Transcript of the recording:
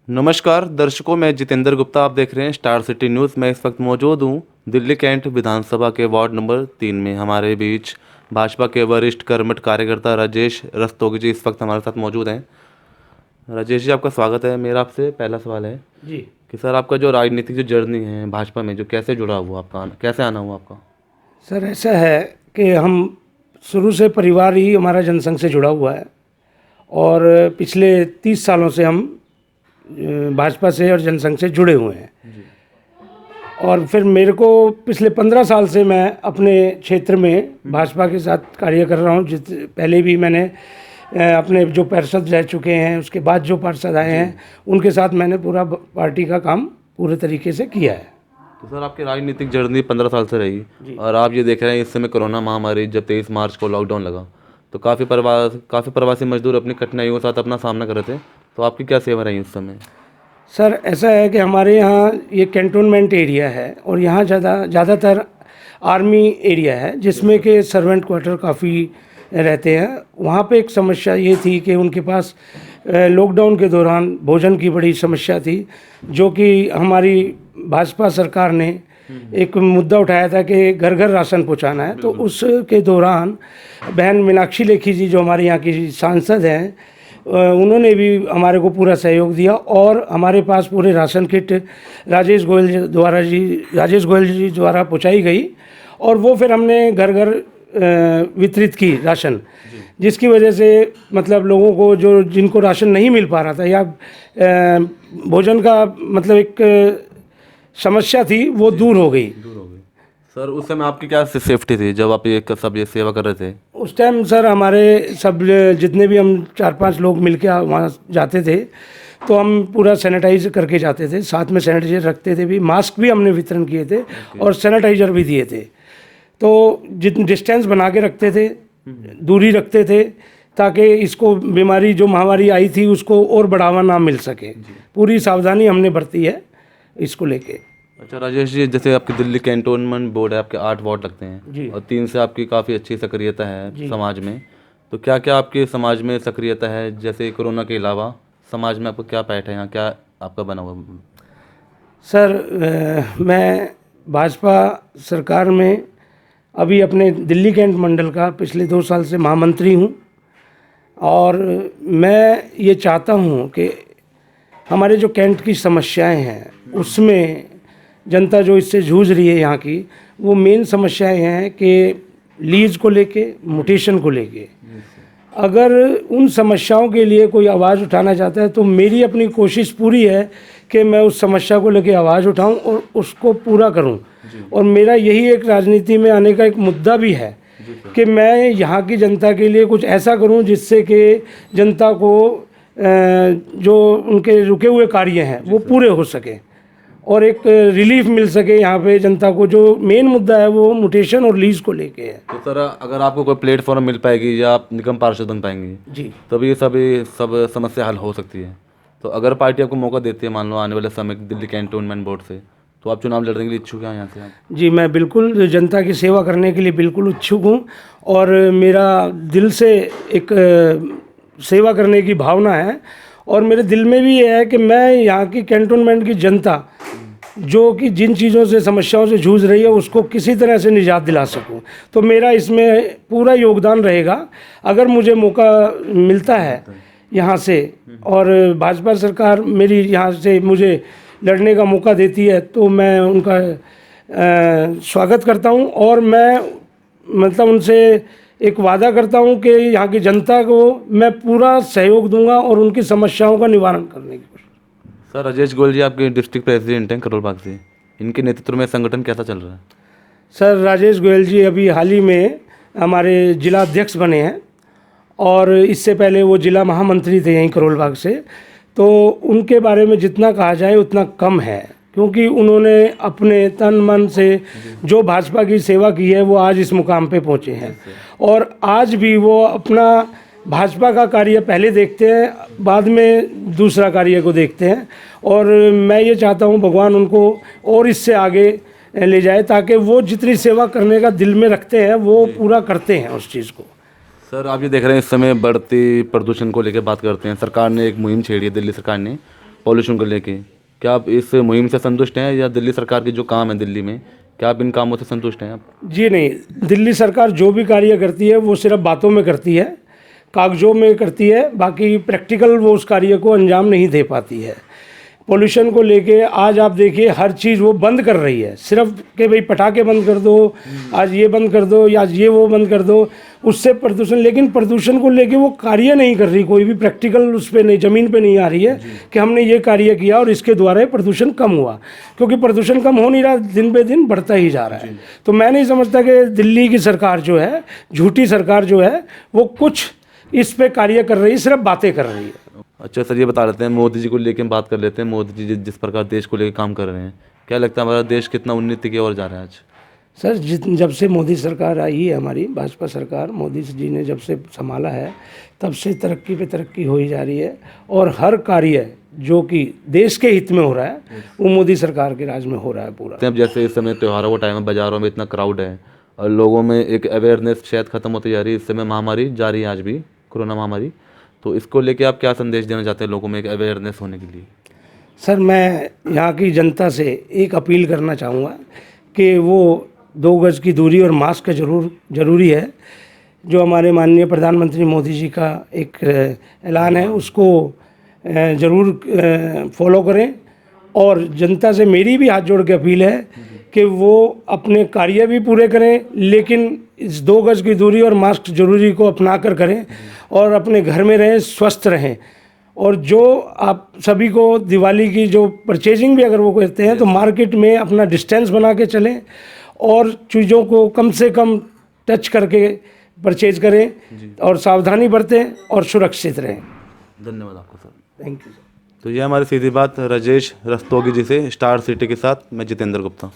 नमस्कार दर्शकों, मैं जितेंद्र गुप्ता। आप देख रहे हैं स्टार सिटी न्यूज़। मैं इस वक्त मौजूद हूं दिल्ली कैंट विधानसभा के वार्ड नंबर 3 में। हमारे बीच भाजपा के वरिष्ठ कर्मठ कार्यकर्ता राजेश रस्तोगी जी इस वक्त हमारे साथ मौजूद हैं। राजेश जी, आपका स्वागत है। मेरा आपसे पहला सवाल है जी कि सर, आपका जो राजनीतिक जो जर्नी है भाजपा में, जो कैसे जुड़ा हुआ आपका, कैसे आना हुआ आपका? सर, ऐसा है कि हम शुरू से परिवार ही हमारा जनसंघ से जुड़ा हुआ है और पिछले 30 सालों से हम भाजपा से और जनसंघ से जुड़े हुए हैं। और फिर मेरे को पिछले 15 साल से मैं अपने क्षेत्र में भाजपा के साथ कार्य कर रहा हूँ। पहले भी मैंने अपने जो पार्षद रह चुके हैं, उसके बाद जो पार्षद आए हैं, उनके साथ मैंने पूरा पार्टी का काम पूरे तरीके से किया है। तो सर, आपकी राजनीतिक जर्नी 15 साल से रही और आप ये देख रहे हैं इस समय कोरोना महामारी, जब 23 मार्च को लॉकडाउन लगा तो काफ़ी प्रवासी मजदूर अपनी कठिनाइयों के साथ अपना सामना कर रहे थे। तो आपकी क्या सेवा रही उस समय? सर, ऐसा है कि हमारे यहाँ ये कैंटोनमेंट एरिया है और यहाँ ज़्यादातर आर्मी एरिया है, जिसमें कि सर्वेंट क्वार्टर काफ़ी रहते हैं। वहाँ पे एक समस्या ये थी कि उनके पास लॉकडाउन के दौरान भोजन की बड़ी समस्या थी, जो कि हमारी भाजपा सरकार ने एक मुद्दा उठाया था कि घर घर राशन पहुँचाना है। तो उसके दौरान बहन मीनाक्षी लेखी जी, जो हमारे यहाँ की सांसद हैं, उन्होंने भी हमारे को पूरा सहयोग दिया और हमारे पास पूरे राशन किट राजेश गोयल जी द्वारा पहुंचाई गई और वो फिर हमने घर घर वितरित की राशन, जिसकी वजह से मतलब लोगों को जिनको राशन नहीं मिल पा रहा था या भोजन का मतलब एक समस्या थी, वो दूर हो गई। सर, उस समय आपकी क्या सेफ्टी थी जब आप ये सेवा कर रहे थे? उस टाइम सर, हमारे सब जितने भी हम 4-5 लोग मिलके वहाँ जाते थे तो हम पूरा सैनिटाइज करके जाते थे। साथ में सैनिटाइजर रखते थे भी, मास्क भी हमने वितरण किए थे और सैनिटाइजर भी दिए थे। तो जितनी डिस्टेंस बना के रखते थे, दूरी रखते थे, ताकि इसको बीमारी जो महामारी आई थी उसको और बढ़ावा ना मिल सके। पूरी सावधानी हमने बरती है इसको लेके। अच्छा राजेश जी, जैसे आपकी दिल्ली कैंटोनमेंट बोर्ड है, आपके 8 वार्ड लगते हैं और 3 से आपकी काफ़ी अच्छी सक्रियता है समाज में। तो क्या क्या आपके समाज में सक्रियता है, जैसे कोरोना के अलावा समाज में आपको क्या पैठ है, यहाँ क्या आपका बना हुआ? सर, मैं भाजपा सरकार में अभी अपने दिल्ली कैंट मंडल का पिछले 2 साल से महामंत्री हूँ और मैं ये चाहता हूँ कि हमारे जो कैंट की समस्याएं हैं उसमें जनता जो इससे जूझ रही है यहाँ की, वो मेन समस्याएं हैं कि लीज को लेके, म्यूटेशन को लेके। अगर उन समस्याओं के लिए कोई आवाज़ उठाना चाहता है तो मेरी अपनी कोशिश पूरी है कि मैं उस समस्या को लेके आवाज़ उठाऊं और उसको पूरा करूं। और मेरा यही एक राजनीति में आने का एक मुद्दा भी है कि मैं यहाँ की जनता के लिए कुछ ऐसा करूं जिससे कि जनता को जो उनके रुके हुए कार्य हैं वो पूरे हो सके और एक रिलीफ मिल सके यहाँ पे जनता को। जो मेन मुद्दा है वो म्यूटेशन और लीज को लेके है। तो सर, अगर आपको कोई प्लेटफॉर्म मिल पाएगी या आप निगम पार्षद बन पाएंगे जी, तब ये सब समस्या हल हो सकती है। तो अगर पार्टी आपको मौका देती है, मान लो आने वाले समय दिल्ली कैंटोनमेंट बोर्ड से, तो आप चुनाव लड़ने के लिए इच्छुक हैं यहाँ से? आप जी, मैं बिल्कुल जनता की सेवा करने के लिए बिल्कुल इच्छुक हूँ और मेरा दिल से एक सेवा करने की भावना है। और मेरे दिल में भी ये है कि मैं यहाँ की कैंटोनमेंट की जनता जो कि जिन चीज़ों से, समस्याओं से जूझ रही है, उसको किसी तरह से निजात दिला सकूं। तो मेरा इसमें पूरा योगदान रहेगा। अगर मुझे मौका मिलता है यहाँ से और भाजपा सरकार मेरी यहाँ से मुझे लड़ने का मौका देती है तो मैं उनका स्वागत करता हूँ और मैं मतलब उनसे एक वादा करता हूँ कि यहाँ की जनता को मैं पूरा सहयोग दूंगा और उनकी समस्याओं का निवारण करने की। सर, राजेश गोयल जी आपके डिस्ट्रिक्ट प्रेसिडेंट हैं करोल बाग से। इनके नेतृत्व में संगठन कैसा चल रहा है? सर, राजेश गोयल जी अभी हाल ही में हमारे जिला अध्यक्ष बने हैं और इससे पहले वो जिला महामंत्री थे यहीं करोल बाग से। तो उनके बारे में जितना कहा जाए उतना कम है, क्योंकि उन्होंने अपने तन मन से जो भाजपा की सेवा की है वो आज इस मुकाम पे पहुँचे हैं। और आज भी वो अपना भाजपा का कार्य पहले देखते हैं, बाद में दूसरा कार्य को देखते हैं। और मैं ये चाहता हूँ भगवान उनको और इससे आगे ले जाए ताकि वो जितनी सेवा करने का दिल में रखते हैं वो पूरा करते हैं उस चीज़ को। सर, आप ये देख रहे हैं इस समय बढ़ती प्रदूषण को लेकर बात करते हैं। सरकार ने एक मुहिम छेड़ी है, दिल्ली सरकार ने, पॉल्यूशन को लेके, क्या आप इस मुहिम से संतुष्ट हैं या दिल्ली सरकार के जो काम है दिल्ली में, क्या आप इन कामों से संतुष्ट हैं आप? जी नहीं, दिल्ली सरकार जो भी कार्य करती है वो सिर्फ बातों में करती है, कागजों में करती है, बाकी प्रैक्टिकल वो उस कार्य को अंजाम नहीं दे पाती है। पोल्यूशन को लेके आज आप देखिए हर चीज़ वो बंद कर रही है, सिर्फ कि भाई पटाखे बंद कर दो, आज ये बंद कर दो या आज ये वो बंद कर दो, उससे प्रदूषण, लेकिन प्रदूषण को लेके वो कार्य नहीं कर रही, कोई भी प्रैक्टिकल उस पर नहीं, ज़मीन पे नहीं आ रही है कि हमने ये कार्य किया और इसके द्वारा ये प्रदूषण कम हुआ, क्योंकि प्रदूषण कम हो नहीं रहा, दिन पे दिन बढ़ता ही जा रहा है। तो मैं नहीं समझता कि दिल्ली की सरकार जो है, झूठी सरकार जो है, वो कुछ इस पे कार्य कर रही है, सिर्फ बातें कर रही है। अच्छा सर, ये बता लेते हैं मोदी जी को लेके हम बात कर लेते हैं। मोदी जी जिस प्रकार देश को लेकर काम कर रहे हैं, क्या लगता है हमारा देश कितना उन्नति की ओर जा रहा है आज? सर जब से मोदी सरकार आई है, हमारी भाजपा सरकार, मोदी जी ने जब से संभाला है तब से तरक्की पे तरक्की हो ही जा रही है, और हर कार्य जो कि देश के हित में हो रहा है वो मोदी सरकार के राज में हो रहा है पूरा। अब जैसे इस समय त्योहारों का टाइम है, बाजारों में इतना क्राउड है और लोगों में एक अवेयरनेस शायद खत्म होती जा रही है। इस समय महामारी जारी है आज भी, कोरोना महामारी, तो इसको लेके आप क्या संदेश देना चाहते हैं लोगों में एक अवेयरनेस होने के लिए? सर मैं यहाँ की जनता से एक अपील करना चाहूँगा कि वो 2 गज की दूरी और मास्क ज़रूरी है। जो हमारे माननीय प्रधानमंत्री मोदी जी का एक ऐलान है उसको ज़रूर फॉलो करें, और जनता से मेरी भी हाथ जोड़ के अपील है कि वो अपने कार्य भी पूरे करें, लेकिन इस 2 गज की दूरी और मास्क ज़रूरी को अपना कर करें और अपने घर में रहें, स्वस्थ रहें। और जो आप सभी को दिवाली की जो परचेजिंग भी अगर वो करते हैं तो मार्केट में अपना डिस्टेंस बना के चलें और चीज़ों को कम से कम टच करके परचेज करें और सावधानी बरतें और सुरक्षित रहें। धन्यवाद आपको सर। Thank you sir. तो ये हमारी सीधी बात राजेश रस्तोगी जी से, स्टार सिटी के साथ मैं जितेंद्र गुप्ता।